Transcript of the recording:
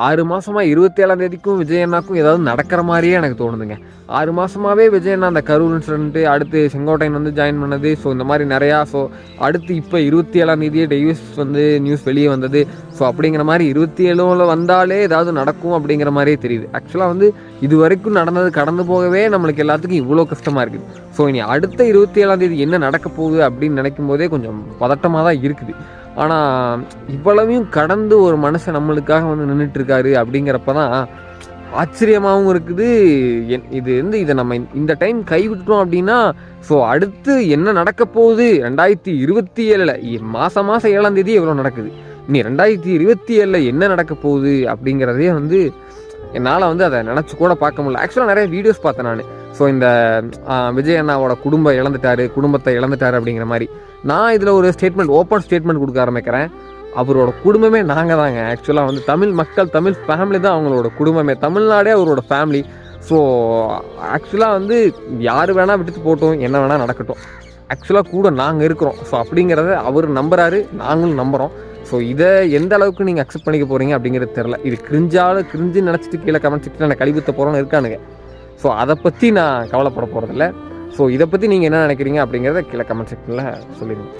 6 மாசமா 27ஆம் தேதிக்கும் விஜய் அண்ணாக்கும் ஏதாவது நடக்கிற மாதிரியே எனக்கு தோணுதுங்க. 6 மாசமாவே விஜய் அண்ணா அந்த கரூர் இன்சிடென்ட், அடுத்து செங்கோட்டையன் வந்து ஜாயின் பண்ணது, ஸோ இந்த மாதிரி நிறையா. ஸோ அடுத்து இப்போ 27ஆம் தேதியே டைவர்ஸ் வந்து நியூஸ் வெளியே வந்தது. ஸோ அப்படிங்கிற மாதிரி 27ல் வந்தாலே ஏதாவது நடக்கும் அப்படிங்கிற மாதிரியே தெரியுது. ஆக்சுவலாக வந்து இது வரைக்கும் நடந்தது கடந்து போகவே நம்மளுக்கு எல்லாத்துக்கும் இவ்வளோ கஷ்டமாக இருக்குது. ஸோ இனி அடுத்த 27ஆம் தேதி என்ன நடக்க போகுது அப்படின்னு நினைக்கும் போதே கொஞ்சம் பதட்டமாக தான் இருக்குது. ஆனால் இவ்வளவையும் கடந்து ஒரு மனுஷன் நம்மளுக்காக வந்து நின்றுட்டுருக்காரு அப்படிங்கிறப்ப தான் ஆச்சரியமாகவும் இருக்குது. இது வந்து இதை நம்ம இந்த டைம் கைவிட்டோம் அப்படின்னா ஸோ அடுத்து என்ன நடக்க போகுது 2027 மாதம் 7ஆம் தேதி எவ்வளோ நடக்குது, இனி 2027 என்ன நடக்க போகுது அப்படிங்கிறதே வந்து என்னால் வந்து அதை நினச்சி கூட பார்க்க முடியல. ஆக்சுவலாக நிறைய வீடியோஸ் பார்த்தேன் நான். ஸோ இந்த விஜய் அண்ணாவோட குடும்பத்தை இழந்துட்டாரு அப்படிங்கிற மாதிரி. நான் இதில் ஒரு ஓப்பன் ஸ்டேட்மெண்ட் கொடுக்க ஆரம்பிக்கிறேன். அவரோட குடும்பமே நாங்கள் தாங்க. ஆக்சுவலாக வந்து தமிழ் ஃபேமிலி தான் அவங்களோட குடும்பமே. தமிழ்நாடே அவரோட ஃபேமிலி. ஸோ ஆக்சுவலாக வந்து யார் வேணால் விட்டுட்டு போட்டோம், என்ன வேணால் நடக்கட்டும், ஆக்சுவலாக கூட நாங்கள் இருக்கிறோம். ஸோ அப்படிங்கிறத அவர் நம்புறாரு, நாங்களும் நம்புகிறோம். ஸோ இதை எந்த அளவுக்கு நீங்கள் அக்செப்ட் பண்ணிக்க போகிறீங்க அப்படிங்கிறது தெரில. இது கிரிஞ்சுன்னு நினச்சிட்டு கீழே கமெண்ட் செக்ஷனில் நான் கழிவுத்த போகிறோன்னு இருக்கானுங்க. ஸோ அதை பற்றி நான் கவலைப்பட போகிறதில்ல. ஸோ இதை பற்றி நீங்கள் என்ன நினைக்கிறீங்க அப்படிங்கிறத கீழே கமெண்ட் செக்ஷனில் சொல்லிடுங்க.